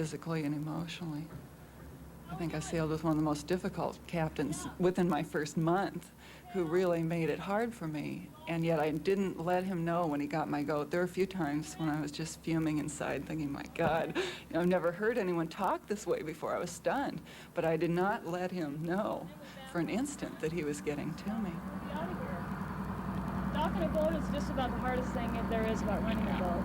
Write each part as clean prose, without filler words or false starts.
physically and emotionally. I think I sailed with one of the most difficult captains within my first month, who really made it hard for me, and yet I didn't let him know when he got my goat. There were a few times when I was just fuming inside, thinking, my God, I've never heard anyone talk this way before. I was stunned, but I did not let him know for an instant that he was getting to me. Docking a boat is just about the hardest thing there is about running a boat.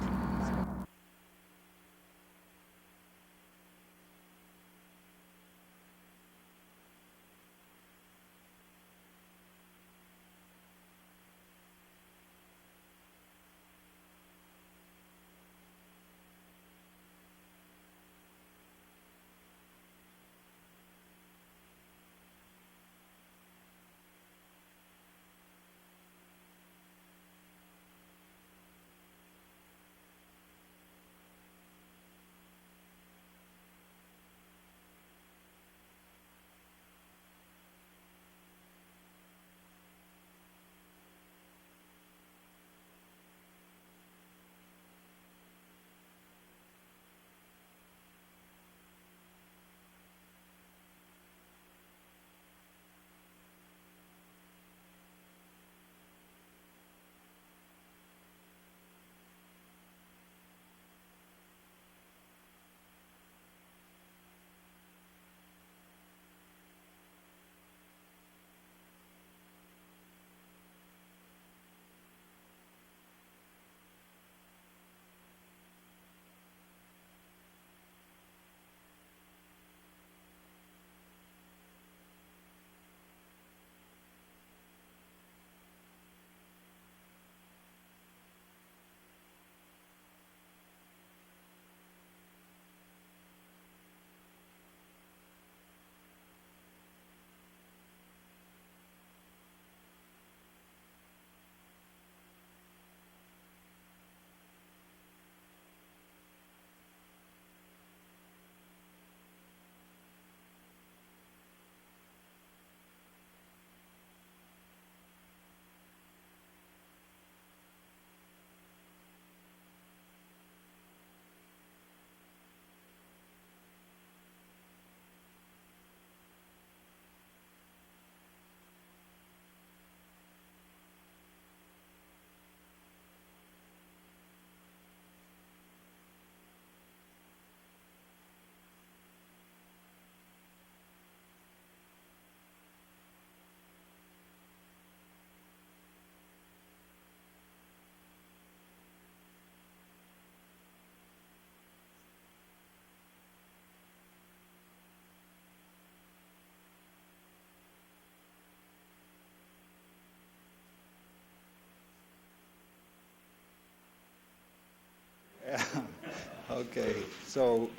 Okay, so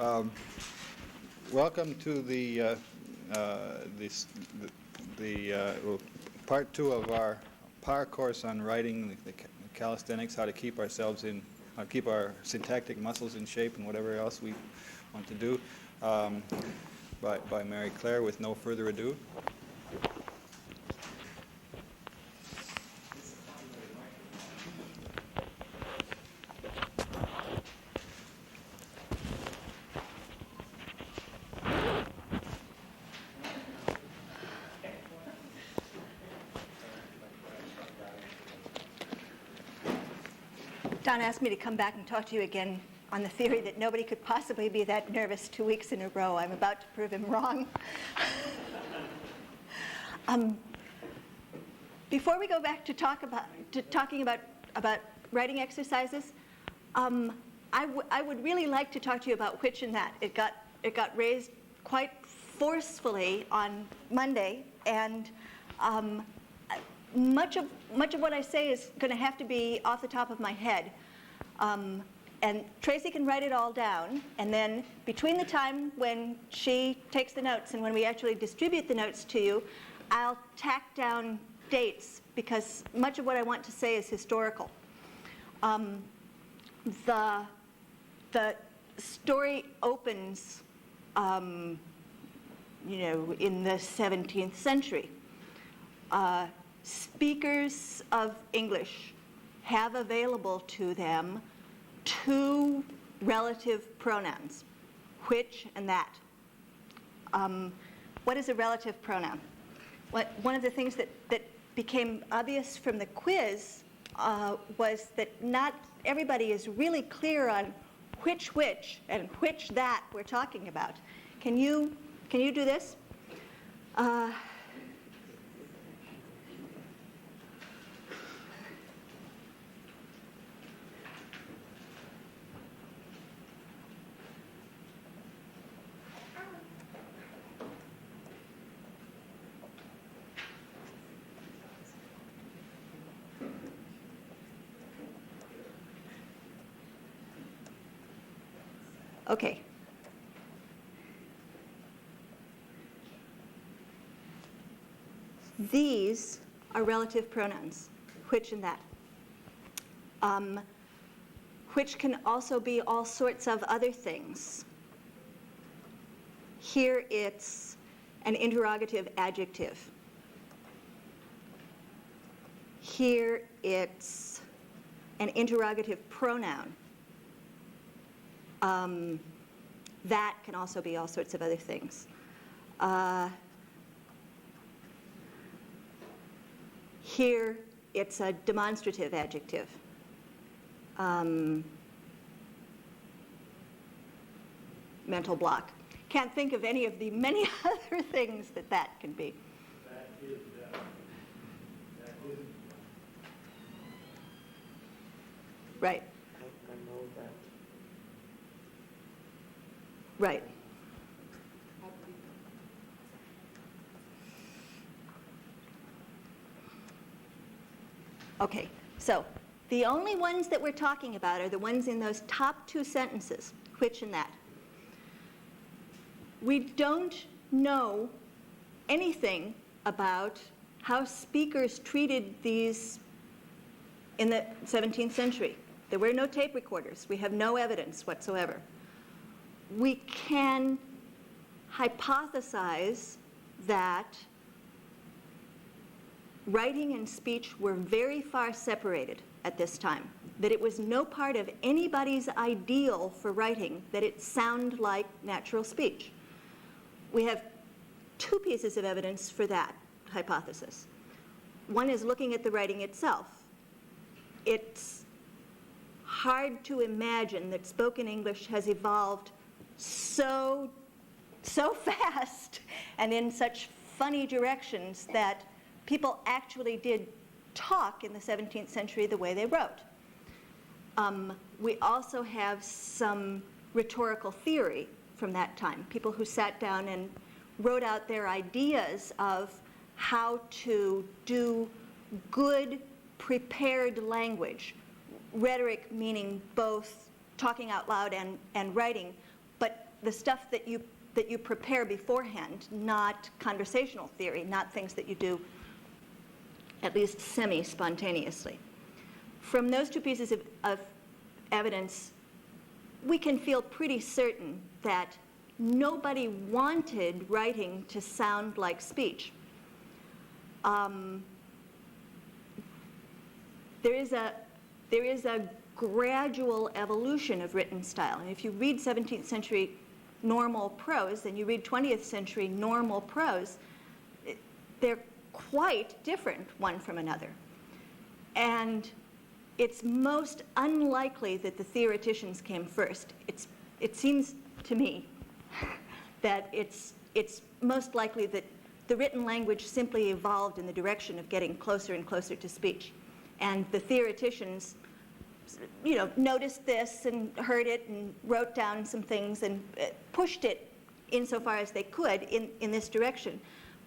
welcome to the part 2 of our PAR course on writing, the calisthenics, how to keep ourselves in, how to keep our syntactic muscles in shape and whatever else we want to do, by Mary Claire. With no further ado. Don asked me to come back and talk to you again on the theory that nobody could possibly be that nervous 2 weeks in a row. I'm about to prove him wrong. Before we go back to talking about writing exercises, I would really like to talk to you about which and that. It got raised quite forcefully on Monday, and much of what I say is going to have to be off the top of my head. And Tracy can write it all down, and then between the time when she takes the notes and when we actually distribute the notes to you, I'll tack down dates, because much of what I want to say is historical. The story opens, in the 17th century. Speakers of English have available to them 2 relative pronouns. which, and that. What is a relative pronoun? One of the things that became obvious from the quiz was that not everybody is really clear on which and which that we're talking about. Can you do this? Okay. These are relative pronouns, which and that. Which can also be all sorts of other things. Here it's an interrogative adjective. Here it's an interrogative pronoun. That can also be all sorts of other things. Here, it's a demonstrative adjective. Mental block. Can't think of any of the many other things that can be. That is. Right. I know that. Right. Okay, so the only ones that we're talking about are the ones in those top two sentences, which and that. We don't know anything about how speakers treated these in the 17th century. There were no tape recorders. We have no evidence whatsoever. We can hypothesize that writing and speech were very far separated at this time, that it was no part of anybody's ideal for writing that it sound like natural speech. We have two pieces of evidence for that hypothesis. One is looking at the writing itself. It's hard to imagine that spoken English has evolved so fast and in such funny directions that people actually did talk in the 17th century the way they wrote. We also have some rhetorical theory from that time, people who sat down and wrote out their ideas of how to do good, prepared language. Rhetoric meaning both talking out loud and writing, but the stuff that you prepare beforehand, not conversational theory, not things that you do at least semi-spontaneously. From those two pieces of evidence, we can feel pretty certain that nobody wanted writing to sound like speech. There is a gradual evolution of written style. And if you read 17th century normal prose and you read 20th century normal prose, they're quite different one from another. And it's most unlikely that the theoreticians came first. It seems to me that it's most likely that the written language simply evolved in the direction of getting closer and closer to speech. And the theoreticians, noticed this and heard it and wrote down some things and pushed it insofar as they could in this direction.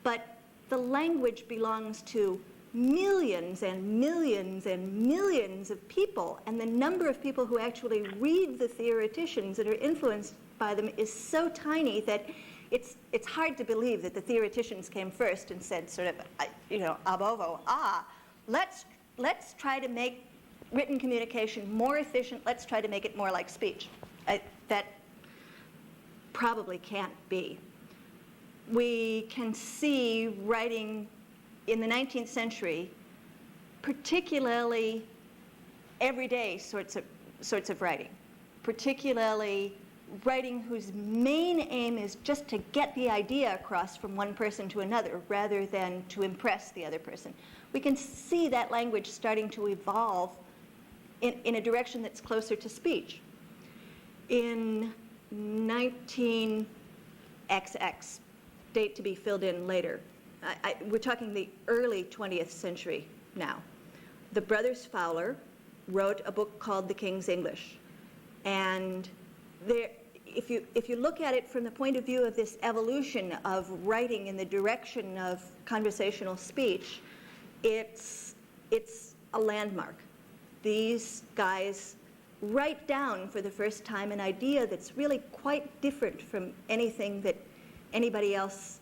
But the language belongs to millions and millions and millions of people, and the number of people who actually read the theoreticians and are influenced by them is so tiny that it's hard to believe that the theoreticians came first and said sort of, ab ovo, let's try to make written communication more efficient, let's try to make it more like speech. That probably can't be. We can see writing in the 19th century, particularly everyday sorts of writing, particularly writing whose main aim is just to get the idea across from one person to another rather than to impress the other person. We can see that language starting to evolve in a direction that's closer to speech. In 19XX, date to be filled in later, we're talking the early 20th century now, the brothers Fowler wrote a book called The King's English. And there, if you look at it from the point of view of this evolution of writing in the direction of conversational speech, it's a landmark. These guys write down for the first time an idea that's really quite different from anything that anybody else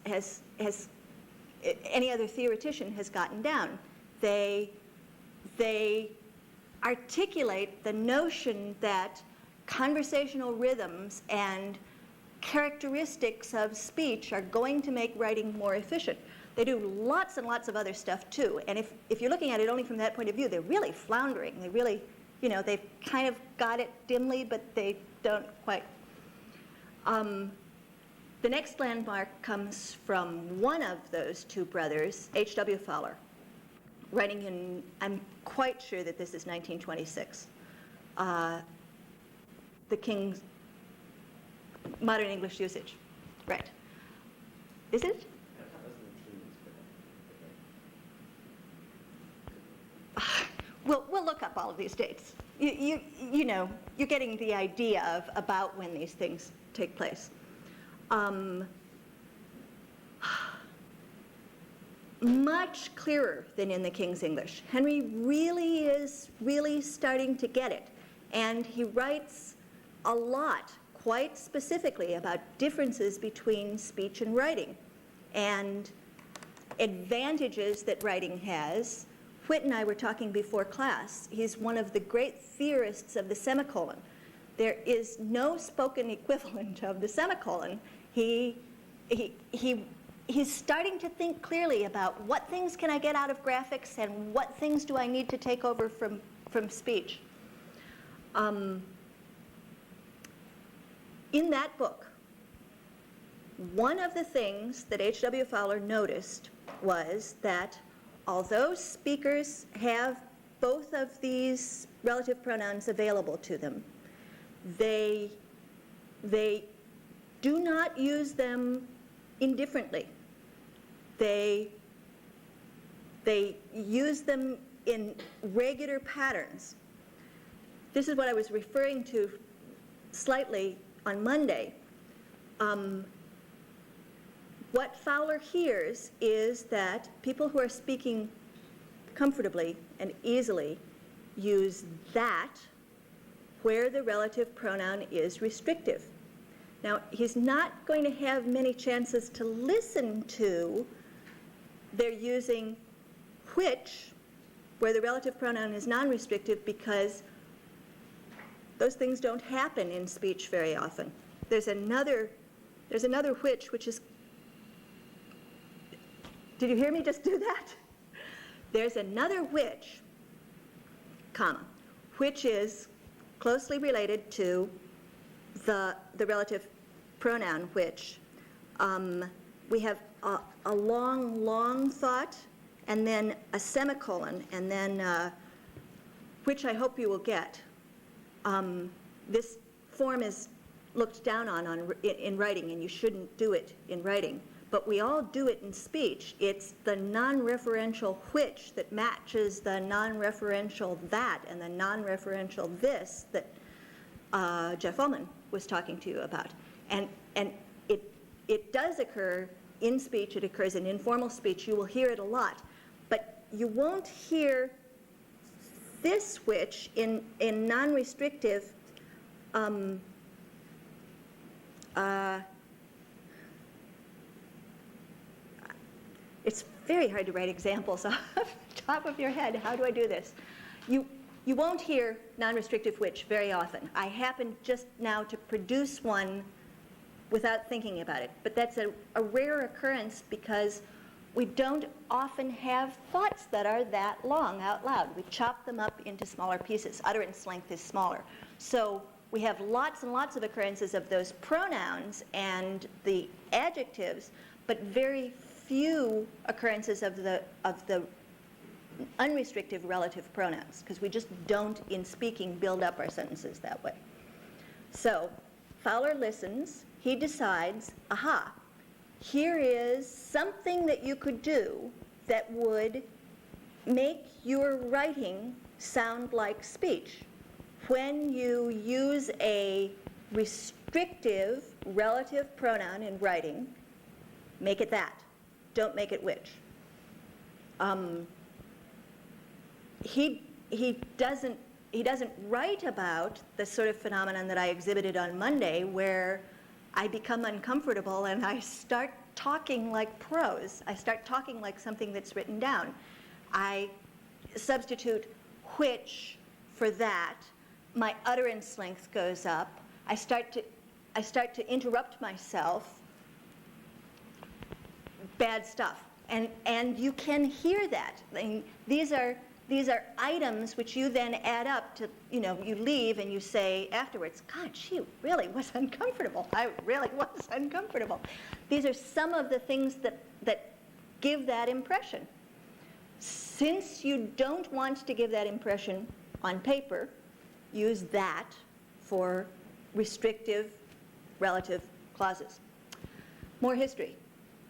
any other theoretician has gotten down. They articulate the notion that conversational rhythms and characteristics of speech are going to make writing more efficient. They do lots and lots of other stuff too, and if you're looking at it only from that point of view, they're really floundering. They really, they've kind of got it dimly, but they don't quite. The next landmark comes from one of those two brothers, H.W. Fowler, writing in, I'm quite sure that this is 1926. The King's Modern English Usage, right. Is it? We'll look up all of these dates. You know, you're getting the idea of about when these things take place. Much clearer than in the King's English. Henry really is starting to get it. And he writes a lot, quite specifically, about differences between speech and writing and advantages that writing has. Whit and I were talking before class. He's one of the great theorists of the semicolon. There is no spoken equivalent of the semicolon. He's starting to think clearly about what things can I get out of graphics and what things do I need to take over from speech. In that book, one of the things that H.W. Fowler noticed was that although speakers have both of these relative pronouns available to them, they do not use them indifferently. They use them in regular patterns. This is what I was referring to slightly on Monday. What Fowler hears is that people who are speaking comfortably and easily use that where the relative pronoun is restrictive. Now, he's not going to have many chances to listen to they're using which where the relative pronoun is non-restrictive, because those things don't happen in speech very often. There's another which is, did you hear me just do that? There's another which, comma, which is closely related to the relative pronoun which. We have a long thought, and then a semicolon, and then which I hope you will get. This form is looked down on in writing, and you shouldn't do it in writing. But we all do it in speech. It's the non-referential which that matches the non-referential that and the non-referential this that Jeff Ullman was talking to you about. And it does occur in speech. It occurs in informal speech. You will hear it a lot. But you won't hear this which in non-restrictive it's very hard to write examples off the top of your head. How do I do this? You won't hear non-restrictive which very often. I happened just now to produce one without thinking about it. But that's a rare occurrence because we don't often have thoughts that are that long out loud. We chop them up into smaller pieces. Utterance length is smaller. So we have lots and lots of occurrences of those pronouns and the adjectives, but very few occurrences of the unrestrictive relative pronouns, because we just don't, in speaking, build up our sentences that way. So Fowler listens. He decides, aha, here is something that you could do that would make your writing sound like speech. When you use a restrictive relative pronoun in writing, make it that. Don't make it which. He doesn't write about the sort of phenomenon that I exhibited on Monday, where I become uncomfortable and I start talking like prose. I start talking like something that's written down. I substitute which for that. My utterance length goes up. I start to interrupt myself. Bad stuff. And you can hear that. I mean, these are items which you then add up to, you leave and you say afterwards, God, she really was uncomfortable. I really was uncomfortable. These are some of the things that give that impression. Since you don't want to give that impression on paper, use that for restrictive relative clauses. More history.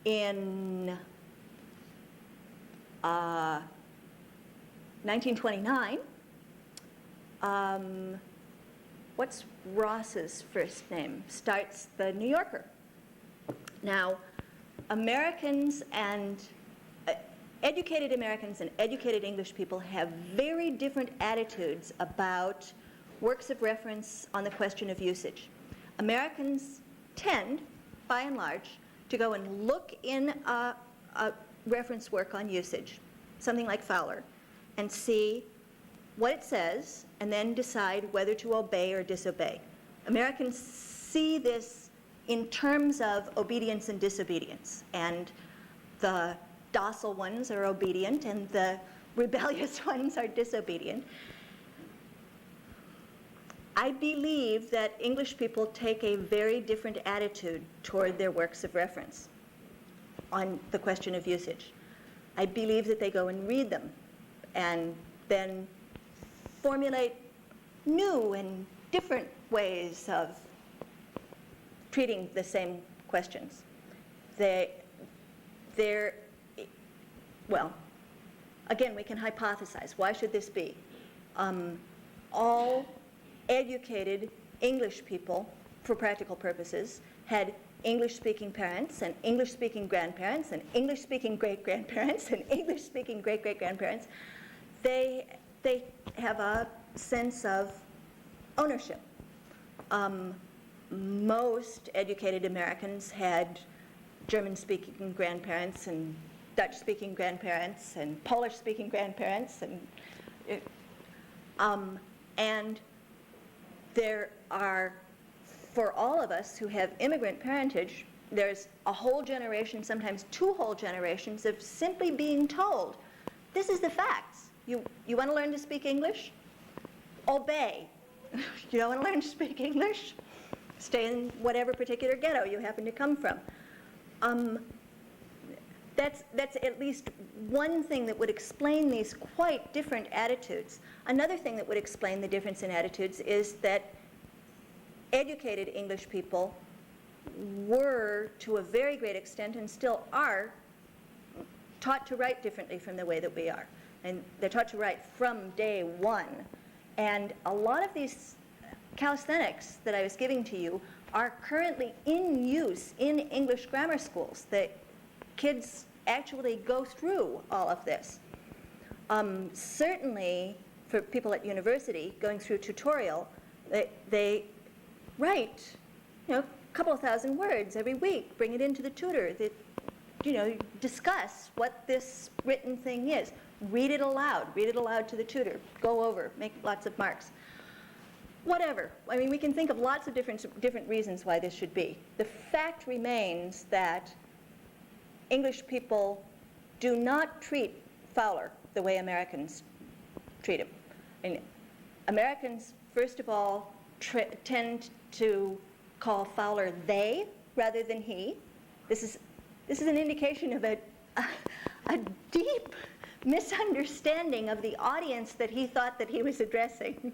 In 1929, what's Ross's first name? Starts the New Yorker. Now, Americans and educated Americans and educated English people have very different attitudes about works of reference on the question of usage. Americans tend, by and large, to go and look in a reference work on usage, something like Fowler, and see what it says, and then decide whether to obey or disobey. Americans see this in terms of obedience and disobedience, and the docile ones are obedient and the rebellious ones are disobedient. I believe that English people take a very different attitude toward their works of reference on the question of usage. I believe that they go and read them and then formulate new and different ways of treating the same questions. Well, again, we can hypothesize. Why should this be? All educated English people, for practical purposes, had English-speaking parents and English-speaking grandparents and English-speaking great-grandparents and English-speaking great-great-grandparents. They have a sense of ownership. Most educated Americans had German-speaking grandparents and Dutch-speaking grandparents and Polish-speaking grandparents, and there are, for all of us who have immigrant parentage, there's a whole generation, sometimes two whole generations, of simply being told, this is the facts. You want to learn to speak English? Obey. You don't want to learn to speak English? Stay in whatever particular ghetto you happen to come from. That's at least one thing that would explain these quite different attitudes. Another thing that would explain the difference in attitudes is that educated English people were, to a very great extent, and still are, taught to write differently from the way that we are. And they're taught to write from day one. And a lot of these calisthenics that I was giving to you are currently in use in English grammar schools. The kids actually go through all of this. Certainly, for people at university going through tutorial, they write, a couple of thousand words every week, bring it into the tutor, discuss what this written thing is. Read it aloud to the tutor, go over, make lots of marks. Whatever. I mean, we can think of lots of different reasons why this should be. The fact remains that English people do not treat Fowler the way Americans treat him. And Americans, first of all, tend to call Fowler they rather than he. This is an indication of a deep misunderstanding of the audience that he thought that he was addressing.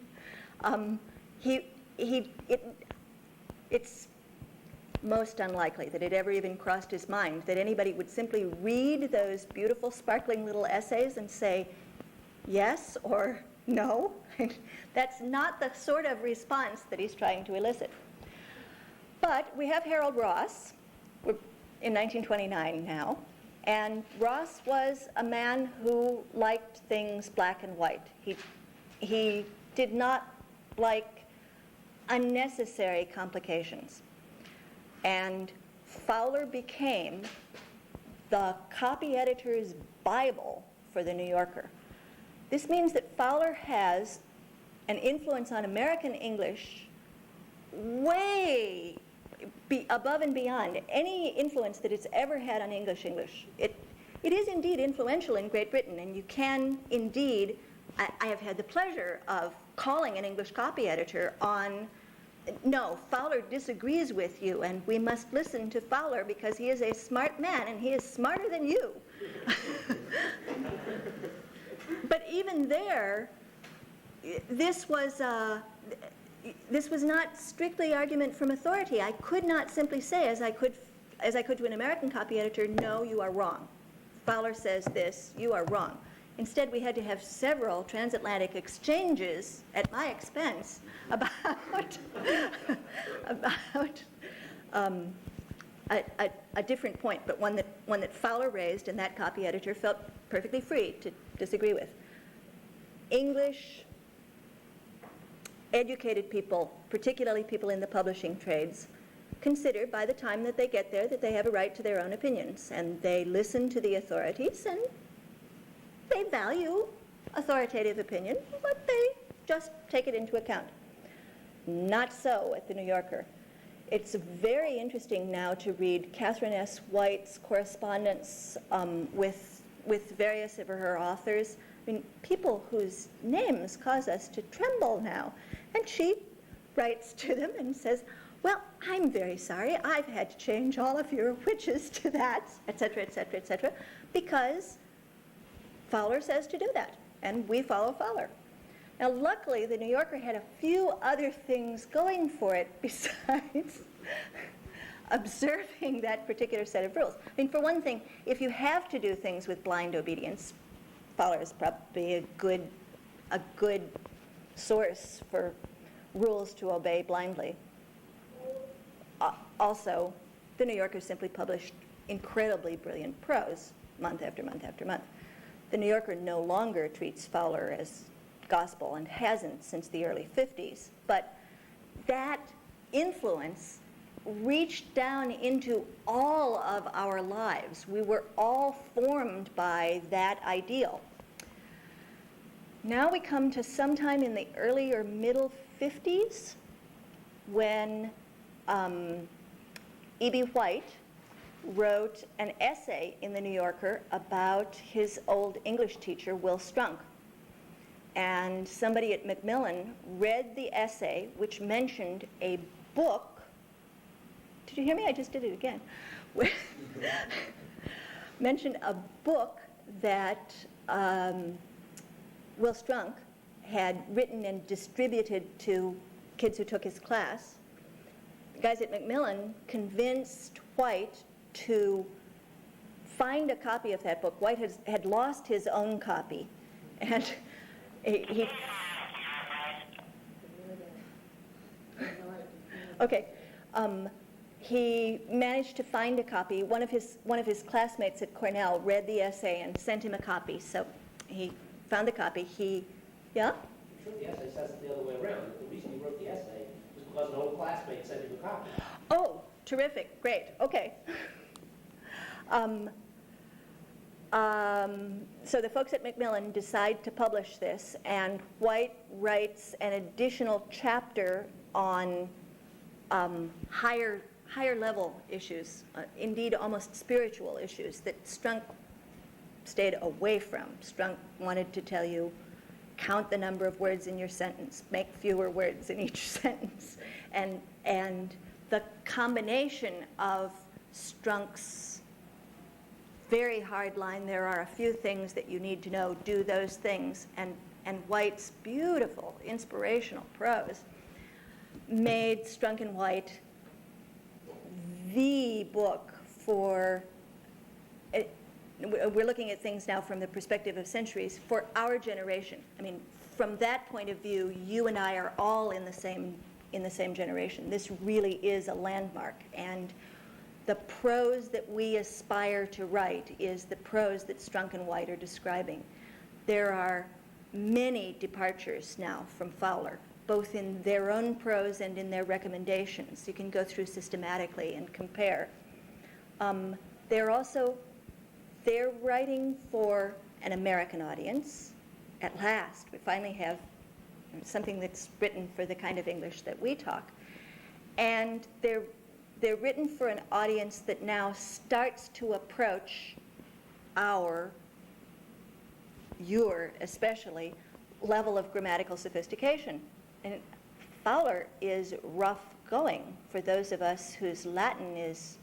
It's most unlikely that it ever even crossed his mind that anybody would simply read those beautiful, sparkling little essays and say yes or no. That's not the sort of response that he's trying to elicit. But we have Harold Ross. We're in 1929 now. And Ross was a man who liked things black and white. He did not like unnecessary complications. And Fowler became the copy editor's Bible for the New Yorker. This means that Fowler has an influence on American English way above and beyond any influence that it's ever had on English. It is indeed influential in Great Britain, and you can indeed, I have had the pleasure of calling an English copy editor on, no, Fowler disagrees with you, and we must listen to Fowler because he is a smart man, and he is smarter than you. But even there, this was not strictly argument from authority. I could not simply say, as I could to an American copy editor, no, you are wrong. Fowler says this, you are wrong. Instead, we had to have several transatlantic exchanges at my expense about a different point, but one that Fowler raised and that copy editor felt perfectly free to disagree with. English educated people, particularly people in the publishing trades, consider by the time that they get there that they have a right to their own opinions, and they listen to the authorities, and they value authoritative opinion, but they just take it into account. Not so at the New Yorker. It's very interesting now to read Catherine S. White's correspondence with various of her authors. I mean, people whose names cause us to tremble now. And she writes to them and says, well, I'm very sorry, I've had to change all of your whiches to that, et cetera, because Fowler says to do that, and we follow Fowler. Now, luckily, the New Yorker had a few other things going for it besides observing that particular set of rules. I mean, for one thing, if you have to do things with blind obedience, Fowler is probably a good source for rules to obey blindly. Also, the New Yorker simply published incredibly brilliant prose month after month after month. The New Yorker no longer treats Fowler as gospel and hasn't since the early 50s, but that influence reached down into all of our lives. We were all formed by that ideal. Now we come to sometime in the early or middle 50s when E.B. White wrote an essay in the New Yorker about his old English teacher, Will Strunk. And somebody at Macmillan read the essay, which mentioned a book. Did you hear me? I just did it again. Mentioned a book that Will Strunk had written and distributed to kids who took his class. The guys at Macmillan convinced White to find a copy of that book. White had lost his own copy, and he managed to find a copy. One of his classmates at Cornell read the essay and sent him a copy. So he found the copy. Yeah? Sure, the essay says it the other way around. The reason he wrote the essay was because an old classmate sent him a copy. Oh, terrific. Great. Okay. So the folks at Macmillan decide to publish this, and White writes an additional chapter on higher level issues, indeed almost spiritual issues that Strunk stayed away from. Strunk wanted to tell you count the number of words in your sentence, make fewer words in each sentence. And the combination of Strunk's very hard line, there are a few things that you need to know, do those things, and White's beautiful, inspirational prose made Strunk and White the book for, we're looking at things now from the perspective of centuries, for our generation. I mean, from that point of view, you and I are all in the same generation. This really is a landmark, and the prose that we aspire to write is the prose that Strunk and White are describing. There are many departures now from Fowler, both in their own prose and in their recommendations. You can go through systematically and compare. They're writing for an American audience. At last, we finally have something that's written for the kind of English that we talk. And they're written for an audience that now starts to approach your especially, level of grammatical sophistication. And Fowler is rough going for those of us whose Latin is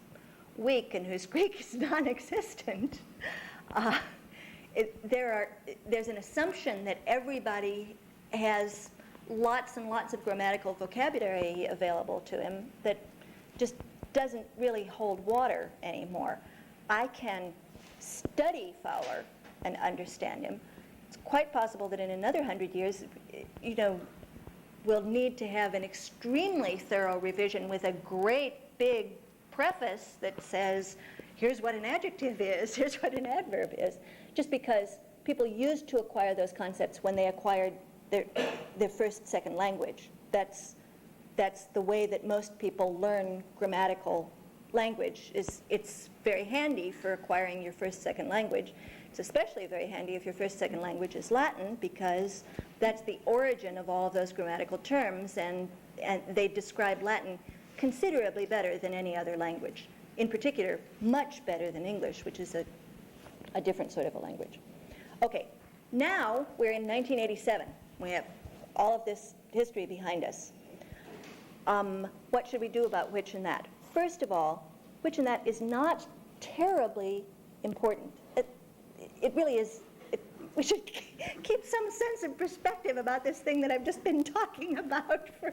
weak and whose Greek is non-existent. There's an assumption that everybody has lots and lots of grammatical vocabulary available to him that just doesn't really hold water anymore. I can study Fowler and understand him. It's quite possible that in another 100 years, we'll need to have an extremely thorough revision with a great big preface that says, here's what an adjective is, here's what an adverb is, just because people used to acquire those concepts when they acquired their first, second language. That's the way that most people learn grammatical language. It's very handy for acquiring your first, second language. It's especially very handy if your first, second language is Latin, because that's the origin of all of those grammatical terms, and they describe Latin considerably better than any other language. In particular, much better than English, which is a different sort of a language. Okay, now we're in 1987. We have all of this history behind us. What should we do about which and that? First of all, which and that is not terribly important. It really is. We should keep some sense of perspective about this thing that I've just been talking about for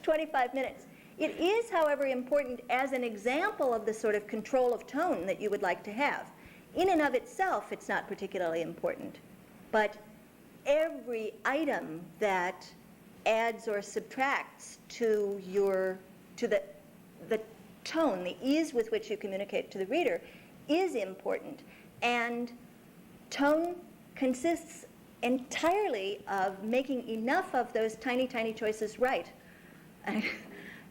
25 minutes. It is, however, important as an example of the sort of control of tone that you would like to have. In and of itself, it's not particularly important. But every item that adds or subtracts to the tone, the ease with which you communicate to the reader, is important. And tone consists entirely of making enough of those tiny, tiny choices right.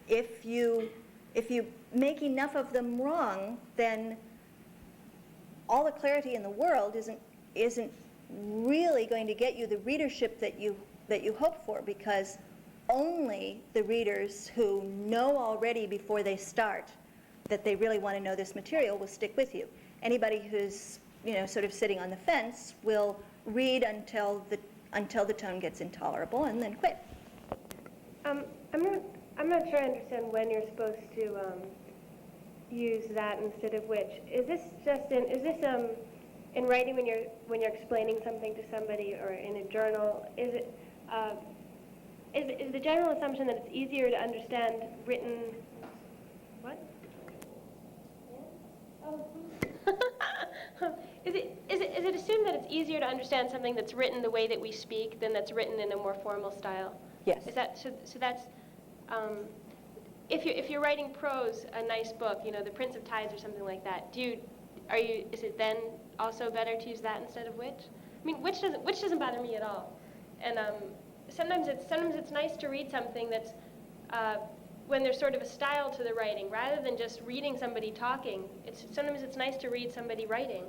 If you make enough of them wrong, then all the clarity in the world isn't really going to get you the readership that you hope for, because only the readers who know already before they start that they really want to know this material will stick with you. Anybody who's sort of sitting on the fence will read until the tone gets intolerable and then quit. I'm not sure I understand when you're supposed to use that instead of which. Is this in writing when you're explaining something to somebody, or in a journal? Is the general assumption that it's easier to understand written? What? Is it assumed that it's easier to understand something that's written the way that we speak than that's written in a more formal style? Yes. Is that so? That's if you're writing prose, a nice book, The Prince of Tides or something like that. Is it then also better to use that instead of which? I mean, which doesn't bother me at all. And sometimes it's nice to read something that's when there's sort of a style to the writing, rather than just reading somebody talking. Sometimes it's nice to read somebody writing.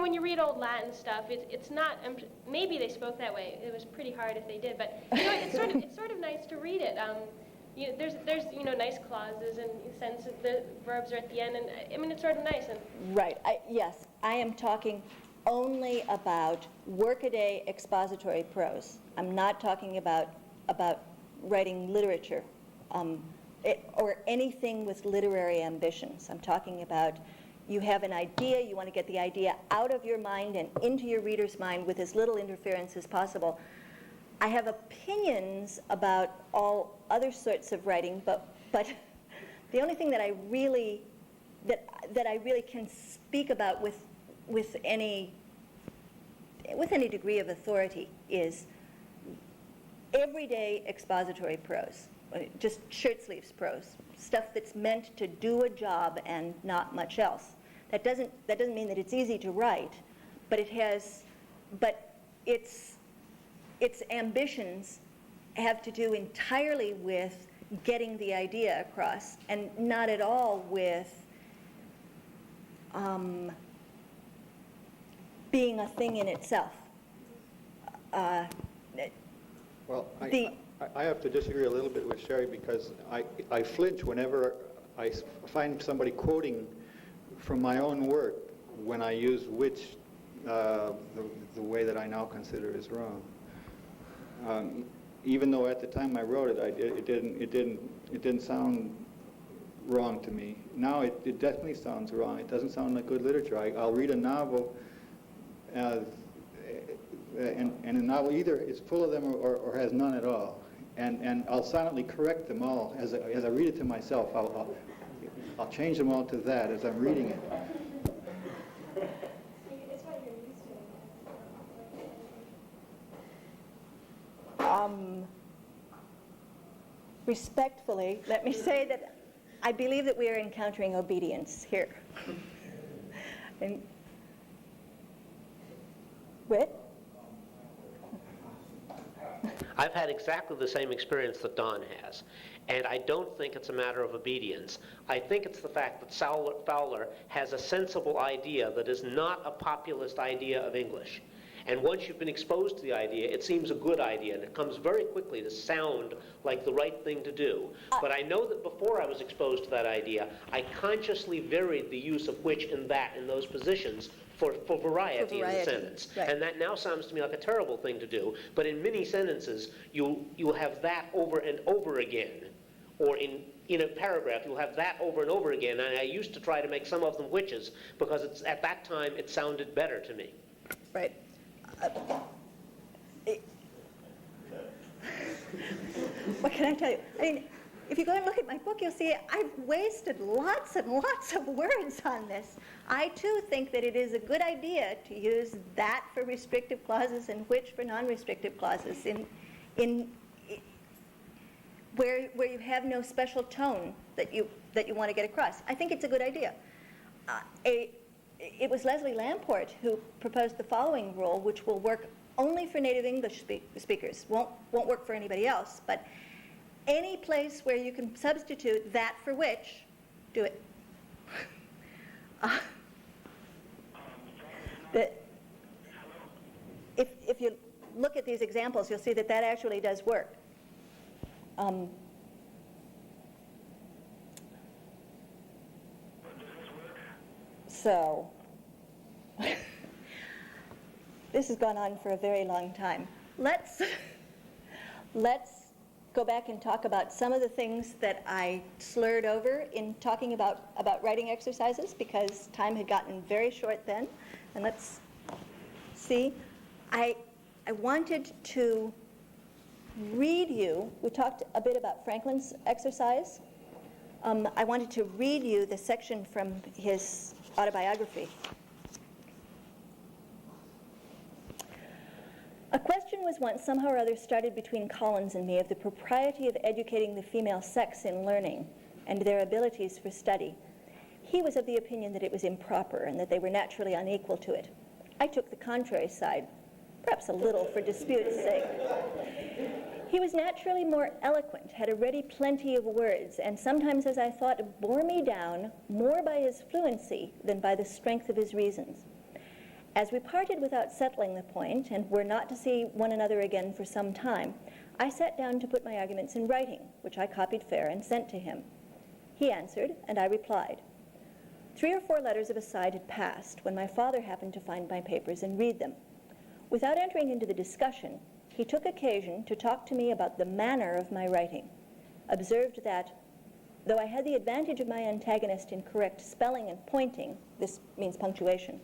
When you read old Latin stuff, it's not. Maybe they spoke that way. It was pretty hard if they did, but it's sort of nice to read it. There's nice clauses and sense the verbs are at the end, and I mean it's sort of nice. And right. Yes, I am talking only about workaday expository prose. I'm not talking about writing literature or anything with literary ambitions. I'm talking about you have an idea, you want to get the idea out of your mind and into your reader's mind with as little interference as possible. I have opinions about all other sorts of writing, but the only thing that I really can speak about with any degree of authority is everyday expository prose, just shirt sleeves prose, stuff that's meant to do a job and not much else. That doesn't mean that it's easy to write, but its ambitions have to do entirely with getting the idea across, and not at all with being a thing in itself. Well, I have to disagree a little bit with Sherry because I flinch whenever I find somebody quoting from my own work when I use which the way that I now consider is wrong. Even though at the time I wrote it, it didn't sound wrong to me. Now it definitely sounds wrong. It doesn't sound like good literature. I'll read a novel, and a novel either is full of them or has none at all, and I'll silently correct them all as I read it to myself. I'll change them all to that as I'm reading it. Respectfully, let me say that I believe that we are encountering obedience here. And Whit? I've had exactly the same experience that Don has, and I don't think it's a matter of obedience. I think it's the fact that Fowler has a sensible idea that is not a populist idea of English. And once you've been exposed to the idea, it seems a good idea, and it comes very quickly to sound like the right thing to do. But I know that before I was exposed to that idea, I consciously varied the use of which and that in those positions for variety in the sentence. Right. And that now sounds to me like a terrible thing to do, but in many sentences, you'll have that over and over again. Or in a paragraph, you'll have that over and over again. And I used to try to make some of them whiches, because at that time, it sounded better to me. Right. What can I tell you? I mean, if you go and look at my book, you'll see I've wasted lots and lots of words on this. I, too, think that it is a good idea to use that for restrictive clauses and which for non-restrictive clauses where you have no special tone that you want to get across. I think it's a good idea. It was Leslie Lamport who proposed the following rule, which will work only for native English speakers, won't work for anybody else, but any place where you can substitute that for which, do it. If you look at these examples, you'll see that actually does work. So, this has gone on for a very long time. Let's go back and talk about some of the things that I slurred over in talking about writing exercises, because time had gotten very short then. And let's see. I wanted to read you, we talked a bit about Franklin's exercise. I wanted to read you the section from his autobiography. A question was once somehow or other started between Collins and me of the propriety of educating the female sex in learning and their abilities for study. He was of the opinion that it was improper and that they were naturally unequal to it. I took the contrary side, perhaps a little for dispute's sake. He was naturally more eloquent, had a ready plenty of words, and sometimes, as I thought, bore me down more by his fluency than by the strength of his reasons. As we parted without settling the point, and were not to see one another again for some time, I sat down to put my arguments in writing, which I copied fair and sent to him. He answered, and I replied. 3 or 4 letters of aside had passed when my father happened to find my papers and read them. Without entering into the discussion, he took occasion to talk to me about the manner of my writing, observed that, though I had the advantage of my antagonist in correct spelling and pointing, this means punctuation,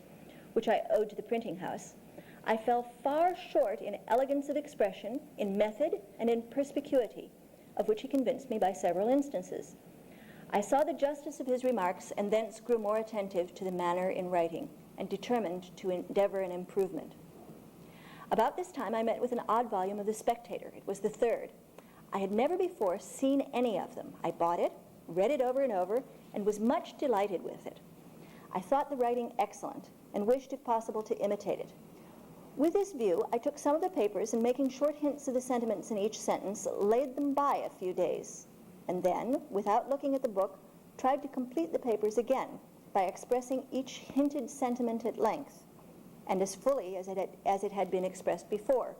which I owed to the printing house, I fell far short in elegance of expression, in method, and in perspicuity, of which he convinced me by several instances. I saw the justice of his remarks, and thence grew more attentive to the manner in writing, and determined to endeavor an improvement. About this time I met with an odd volume of The Spectator. It was the third. I had never before seen any of them. I bought it, read it over and over, and was much delighted with it. I thought the writing excellent, and wished, if possible, to imitate it. With this view, I took some of the papers, and making short hints of the sentiments in each sentence, laid them by a few days, and then, without looking at the book, tried to complete the papers again by expressing each hinted sentiment at length, and as fully as it had been expressed before,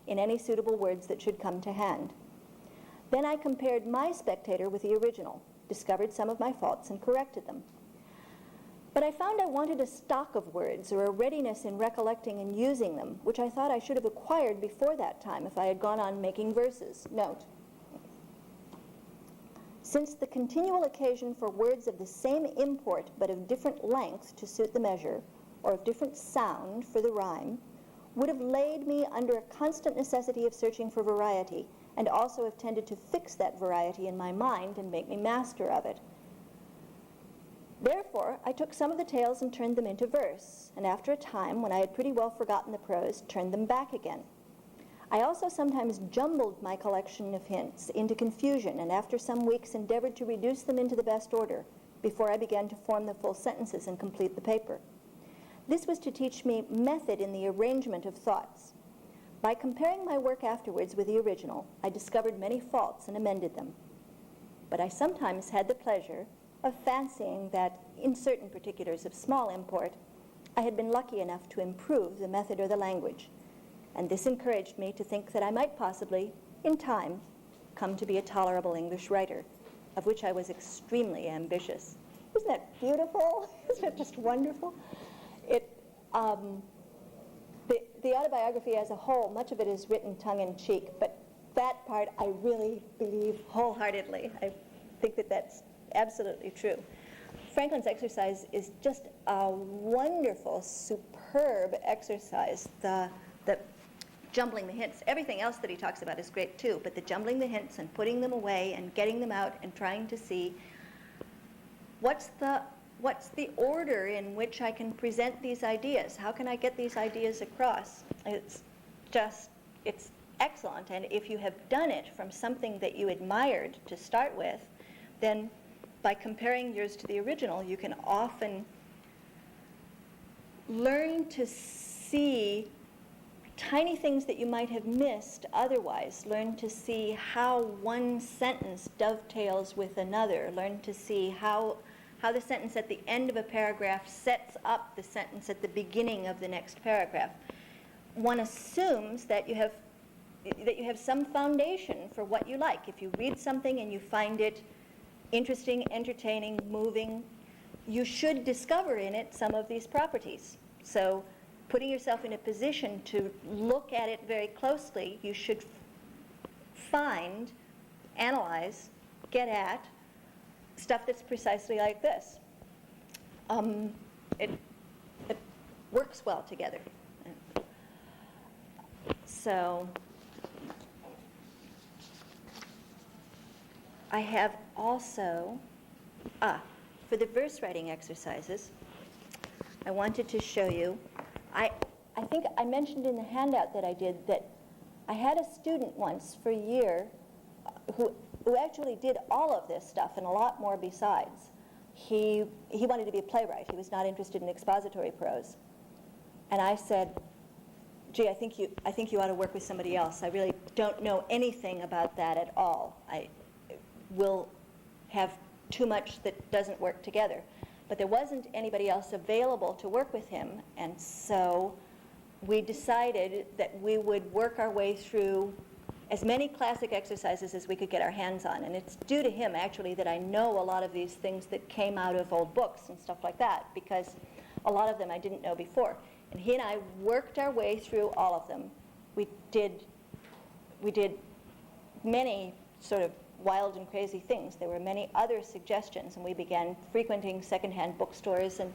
in any suitable words that should come to hand. Then I compared my Spectator with the original, discovered some of my faults, and corrected them. But I found I wanted a stock of words, or a readiness in recollecting and using them, which I thought I should have acquired before that time if I had gone on making verses. Note, since the continual occasion for words of the same import but of different length to suit the measure, or of different sound for the rhyme, would have laid me under a constant necessity of searching for variety, and also have tended to fix that variety in my mind and make me master of it. Therefore, I took some of the tales and turned them into verse, and after a time, when I had pretty well forgotten the prose, turned them back again. I also sometimes jumbled my collection of hints into confusion, and after some weeks endeavored to reduce them into the best order before I began to form the full sentences and complete the paper. This was to teach me method in the arrangement of thoughts. By comparing my work afterwards with the original, I discovered many faults and amended them. But I sometimes had the pleasure of fancying that, in certain particulars of small import, I had been lucky enough to improve the method or the language, and this encouraged me to think that I might possibly, in time, come to be a tolerable English writer, of which I was extremely ambitious. Isn't that beautiful? Isn't it just wonderful? The autobiography as a whole, much of it is written tongue-in-cheek, but that part I really believe wholeheartedly. I think that that's absolutely true. Franklin's exercise is just a wonderful, superb exercise. The jumbling the hints. Everything else that he talks about is great too, but the jumbling the hints and putting them away and getting them out and trying to see what's the order in which I can present these ideas? How can I get these ideas across? It's excellent. And if you have done it from something that you admired to start with, then by comparing yours to the original, you can often learn to see tiny things that you might have missed otherwise. Learn to see how one sentence dovetails with another. Learn to see how the sentence at the end of a paragraph sets up the sentence at the beginning of the next paragraph. One assumes that you have some foundation for what you like. If you read something and you find it interesting, entertaining, moving, you should discover in it some of these properties. So putting yourself in a position to look at it very closely, you should find, analyze, get at stuff that's precisely like this. It works well together. So I have also, for the verse writing exercises, I wanted to show you, I think I mentioned in the handout that I did that I had a student once for a year who actually did all of this stuff and a lot more besides. He wanted to be a playwright. He was not interested in expository prose. And I said, gee, I think you ought to work with somebody else. I really don't know anything about that at all. I will have too much that doesn't work together. But there wasn't anybody else available to work with him, and so we decided that we would work our way through as many classic exercises as we could get our hands on. And it's due to him, actually, that I know a lot of these things that came out of old books and stuff like that, because a lot of them I didn't know before. And he and I worked our way through all of them. We did many sort of wild and crazy things. There were many other suggestions, and we began frequenting secondhand bookstores and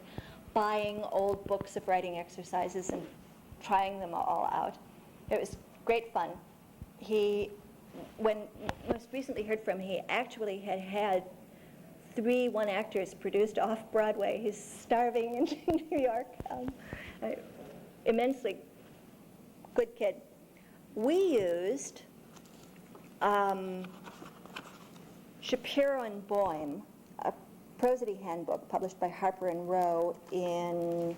buying old books of writing exercises and trying them all out. It was great fun. When most recently heard from, he actually had 3 one-actors produced off-Broadway. He's starving in New York. Immensely good kid. We used Shapiro and Boehm, a prosody handbook published by Harper and Row in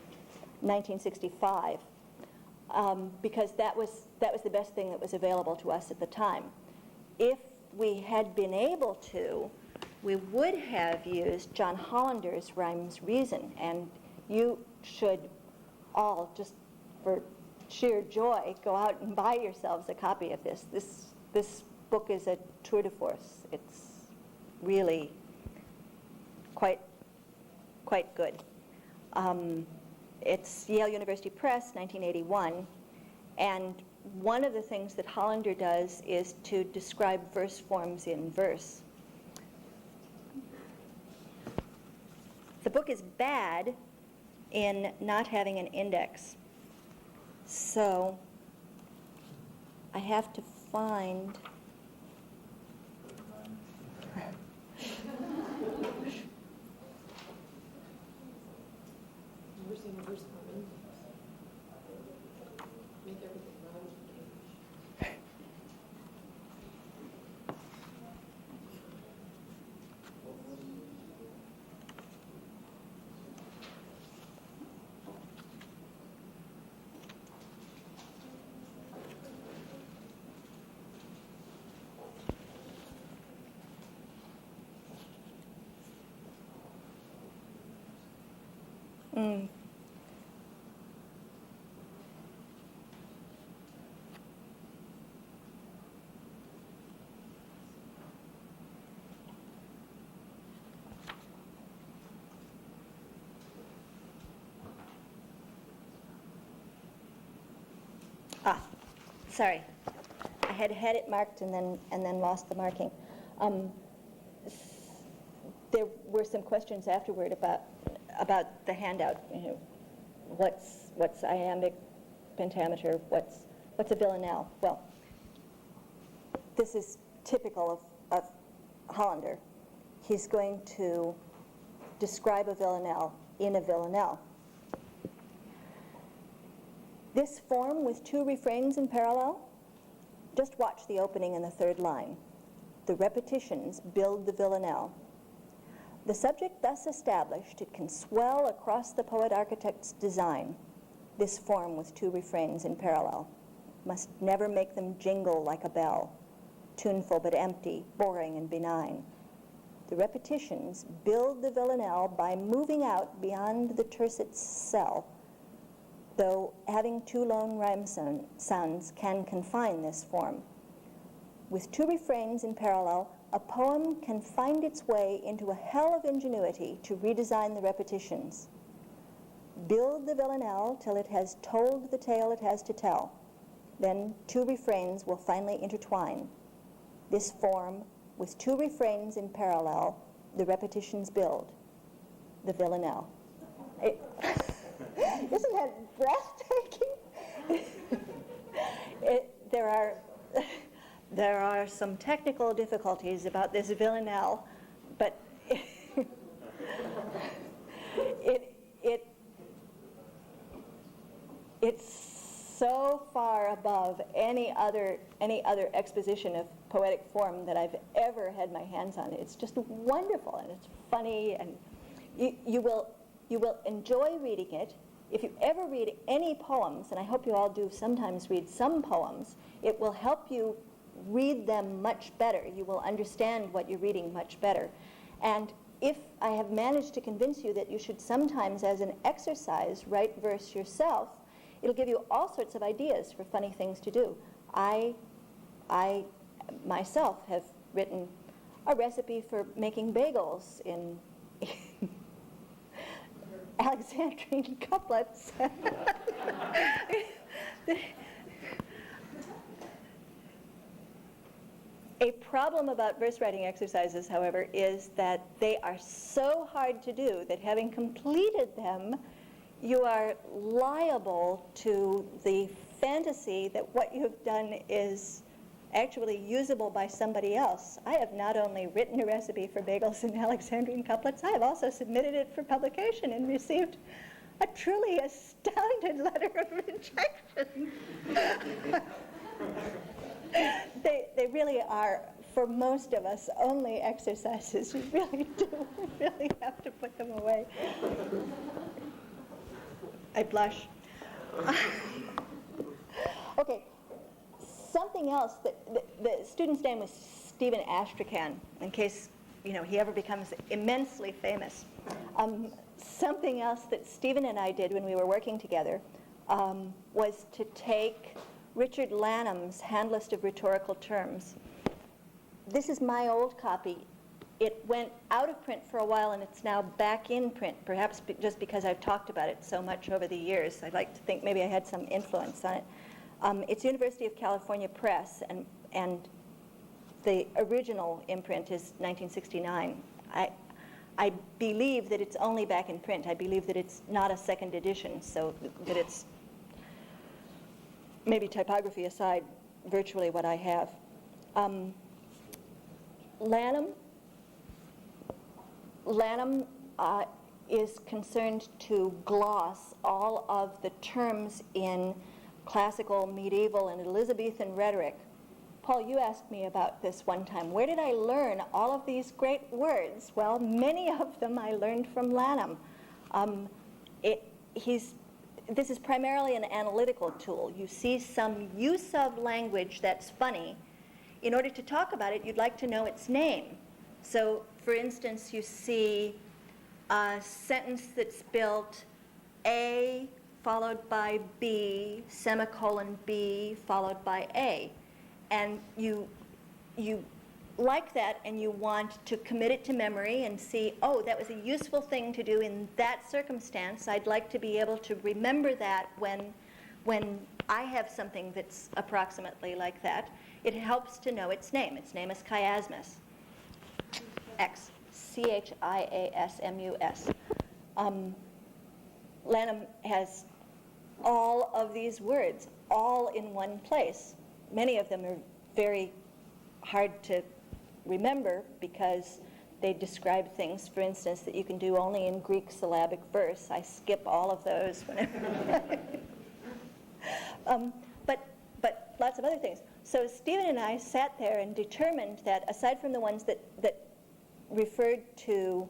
1965, because that was the best thing that was available to us at the time. If we had been able to, we would have used John Hollander's Rhymes Reason, and you should all, just for sheer joy, go out and buy yourselves a copy of this. This book is a tour de force. It's really quite good. It's Yale University Press, 1981, and one of the things that Hollander does is to describe verse forms in verse. The book is bad in not having an index, so I have to find sorry. I had it marked and then lost the marking. There were some questions afterward about the handout. You know, what's iambic pentameter? What's a villanelle? Well, this is typical of Hollander. He's going to describe a villanelle in a villanelle. This form with 2 refrains in parallel, just watch the opening in the 3rd line. The repetitions build the villanelle. The subject thus established, it can swell across the poet-architect's design. This form with 2 refrains in parallel must never make them jingle like a bell, tuneful but empty, boring and benign. The repetitions build the villanelle by moving out beyond the tercet's cell, though having 2 lone rhyme sounds can confine this form. With 2 refrains in parallel, a poem can find its way into a hell of ingenuity to redesign the repetitions. Build the villanelle till it has told the tale it has to tell. Then 2 refrains will finally intertwine. This form, with 2 refrains in parallel, the repetitions build the villanelle. Isn't that breathtaking? There are some technical difficulties about this villanelle, but it's so far above any other exposition of poetic form that I've ever had my hands on. It's just wonderful, and it's funny, and you will enjoy reading it. If you ever read any poems, and I hope you all do sometimes read some poems, it will help you read them much better. You will understand what you're reading much better. And if I have managed to convince you that you should sometimes, as an exercise, write verse yourself, it'll give you all sorts of ideas for funny things to do. I I myself have written a recipe for making bagels in Alexandrine couplets. A problem about verse writing exercises, however, is that they are so hard to do that having completed them, you are liable to the fantasy that what you have done is actually usable by somebody else. I have not only written a recipe for bagels in Alexandrine couplets, I have also submitted it for publication and received a truly astounded letter of rejection. They really are, for most of us, only exercises. You really do really have to put them away. I blush. Okay, something else. The student's name was Stephen Astrakhan, in case he ever becomes immensely famous. Something else that Stephen and I did when we were working together was to take Richard Lanham's Hand List of Rhetorical Terms. This is my old copy. It went out of print for a while, and it's now back in print, perhaps just because I've talked about it so much over the years. I'd like to think maybe I had some influence on it. It's University of California Press, and the original imprint is 1969. I believe that it's only back in print. I believe that it's not a second edition, so that it's, maybe typography aside, virtually what I have. Lanham is concerned to gloss all of the terms in classical, medieval, and Elizabethan rhetoric. Paul, you asked me about this one time. Where did I learn all of these great words? Well, many of them I learned from Lanham. This is primarily an analytical tool. You see some use of language that's funny. In order to talk about it, you'd like to know its name. So, for instance, you see a sentence that's built A followed by B, semicolon B followed by A. And you like that, and you want to commit it to memory and see, oh, that was a useful thing to do in that circumstance. I'd like to be able to remember that when I have something that's approximately like that. It helps to know its name. Its name is chiasmus. X, C-H-I-A-S-M-U-S. Lanham has all of these words, all in one place. Many of them are very hard to remember because they describe things, for instance, that you can do only in Greek syllabic verse. I skip all of those whenever. But lots of other things. So Stephen and I sat there and determined that aside from the ones that referred to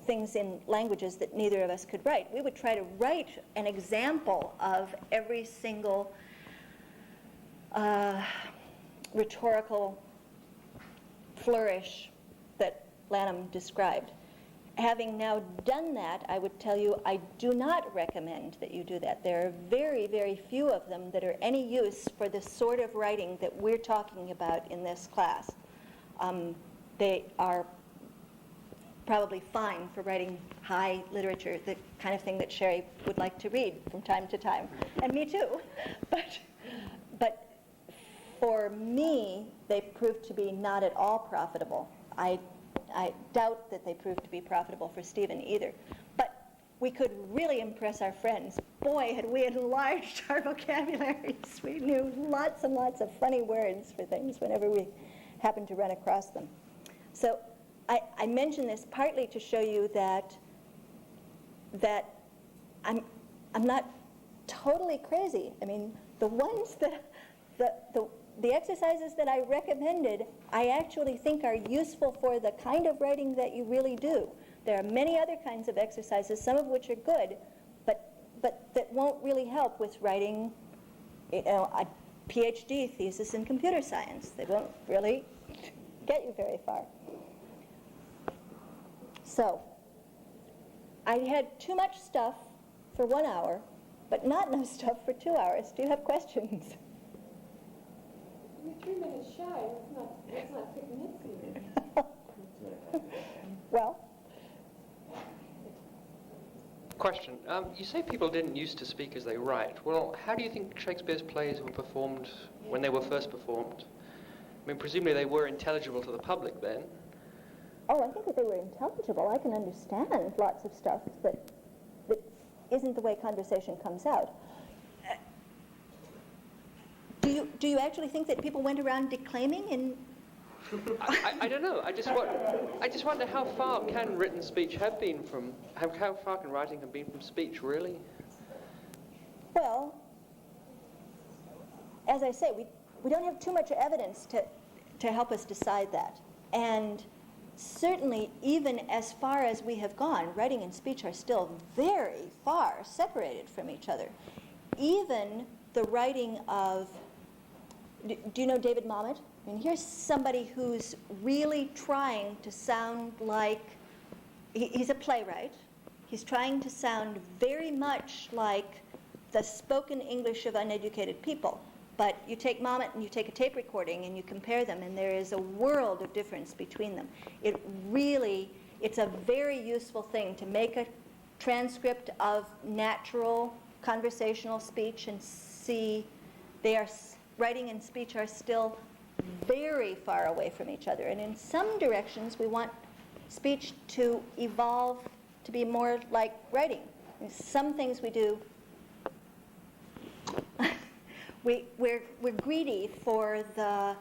things in languages that neither of us could write, we would try to write an example of every single rhetorical flourish that Lanham described. Having now done that, I would tell you I do not recommend that you do that. There are very, very few of them that are any use for the sort of writing that we're talking about in this class. They are probably fine for writing high literature, the kind of thing that Sherry would like to read from time to time, and me too. But for me, they proved to be not at all profitable. I doubt that they proved to be profitable for Stephen either. But we could really impress our friends. Boy, had we enlarged our vocabularies. We knew lots and lots of funny words for things whenever we happened to run across them. So I mention this partly to show you that I'm not totally crazy. I mean, the ones that the exercises that I recommended, I actually think are useful for the kind of writing that you really do. There are many other kinds of exercises, some of which are good, but that won't really help with writing, a PhD thesis in computer science. They won't really get you very far. So, I had too much stuff for 1 hour, but not enough stuff for 2 hours. Do you have questions? 3-minute shy. That's not picnicking. Well, Question. You say people didn't used to speak as they write. Well, how do you think Shakespeare's plays were performed when they were first performed? I mean, presumably they were intelligible to the public then. oh, I think that they were intelligible. I can understand lots of stuff that isn't the way conversation comes out. Do you actually think that people went around declaiming and I don't know. I just wonder how far can written speech have been from, how far can writing have been from speech, really? Well, as I say, we don't have too much evidence to help us decide that. And certainly, even as far as we have gone, writing and speech are still very far separated from each other. Even the writing of, do you know David Mamet? I mean, here's somebody who's really trying to sound like, he's a playwright. He's trying to sound very much like the spoken English of uneducated people. But you take Mamet and you take a tape recording and you compare them, and there is a world of difference between them. It's a very useful thing to make a transcript of natural conversational speech and see writing and speech are still very far away from each other. And in some directions, we want speech to evolve to be more like writing. In some things we do, we're greedy for the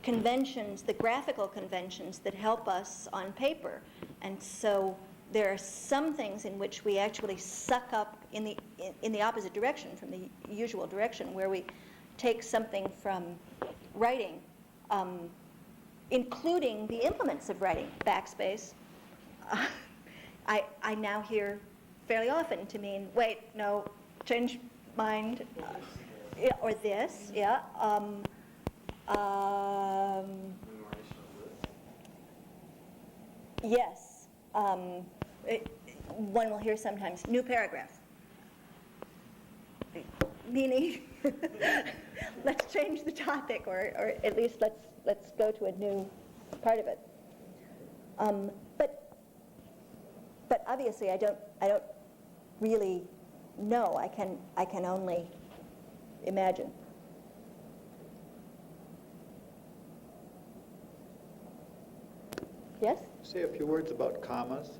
conventions, the graphical conventions that help us on paper. And so there are some things in which we actually suck up in the opposite direction from the usual direction, where we take something from writing, including the implements of writing, backspace. I now hear fairly often to mean, wait, no, change mind, yeah, or this, yeah. Yes. One will hear sometimes, new paragraph. Meaning, let's change the topic, or at least let's go to a new part of it. But obviously, I don't really know. I can only imagine. Yes? Say a few words about commas.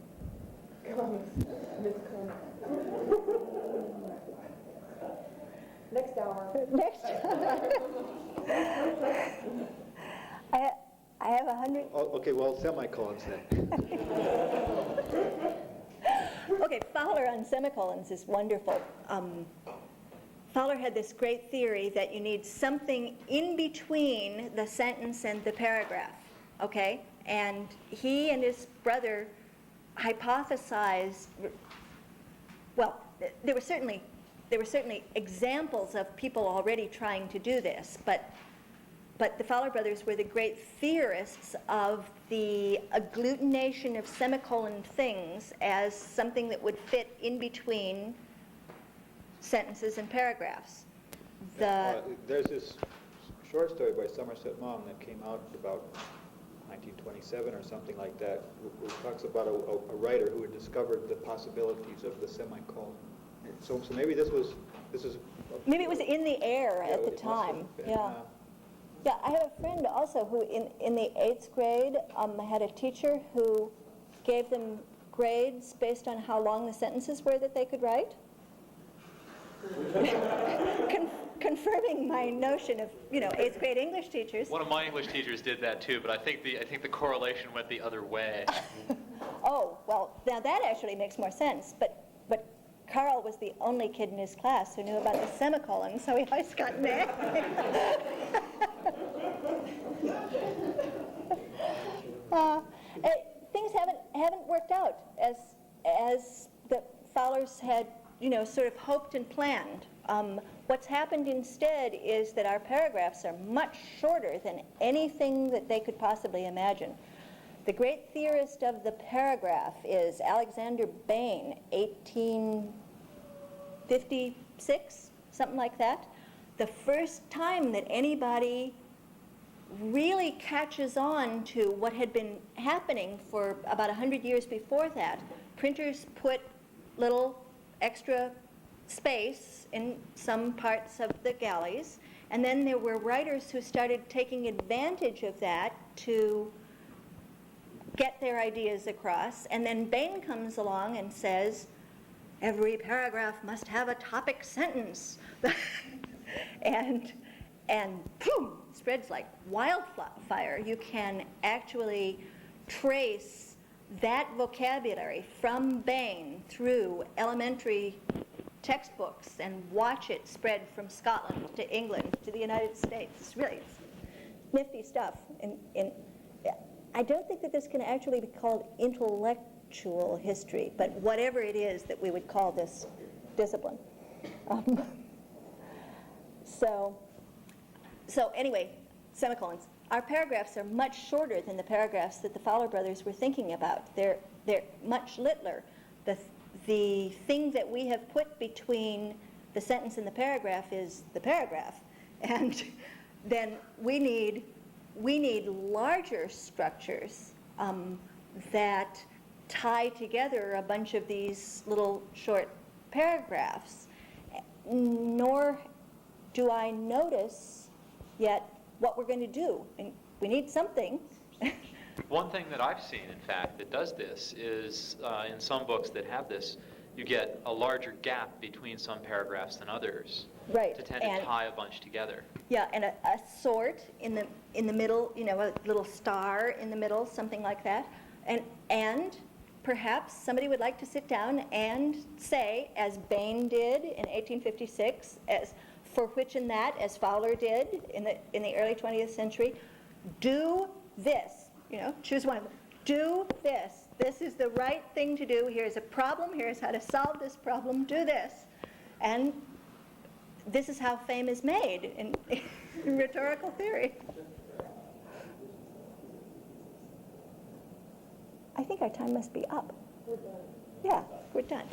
Next hour. Next. I have 100. Oh, okay, well, semicolons then. Okay, Fowler on semicolons is wonderful. Fowler had this great theory that you need something in between the sentence and the paragraph, okay? And he and his brother hypothesized, well, there were certainly examples of people already trying to do this, but the Fowler brothers were the great theorists of the agglutination of semicolon things as something that would fit in between sentences and paragraphs. There's this short story by Somerset Maugham that came out about 1927 or something like that, who talks about a writer who had discovered the possibilities of the semicolon. So maybe this is. Maybe it was in the air Yeah, at the it must have time. been, Yeah. Yeah, I have a friend also who in the 8th grade had a teacher who gave them grades based on how long the sentences were that they could write. Confirming my notion of, 8th grade English teachers. One of my English teachers did that too, but I think the correlation went the other way. Oh, well, now that actually makes more sense, but Carl was the only kid in his class who knew about the semicolon, so he always got an A. Things haven't worked out as the Fowlers had, sort of hoped and planned. What's happened instead is that our paragraphs are much shorter than anything that they could possibly imagine. The great theorist of the paragraph is Alexander Bain, 1856, something like that. the first time that anybody really catches on to what had been happening for about 100 years before that. Printers put little extra space in some parts of the galleys, and then there were writers who started taking advantage of that to get their ideas across, and then Bain comes along and says, every paragraph must have a topic sentence. and boom, spreads like wildfire. You can actually trace that vocabulary from Bain through elementary textbooks and watch it spread from Scotland to England to the United States. It's really nifty stuff. And I don't think that this can actually be called intellectual history, but whatever it is that we would call this discipline. So anyway, semicolons. Our paragraphs are much shorter than the paragraphs that the Fowler brothers were thinking about. They're much littler. The thing that we have put between the sentence and the paragraph is the paragraph. And then we need larger structures that tie together a bunch of these little short paragraphs. Nor do I notice yet what we're going to do. And we need something. One thing that I've seen, in fact, that does this is in some books that have this, you get a larger gap between some paragraphs than others. Right. To tend to tie a bunch together. Yeah, and a sort in the middle, a little star in the middle, something like that. And perhaps somebody would like to sit down and say, as Bain did in 1856, as for which and that, as Fowler did in the early 20th century, do this. Choose one of them. Do this. This is the right thing to do. Here's a problem. Here's how to solve this problem. Do this. And this is how fame is made in rhetorical theory. I think our time must be up. Yeah, we're done.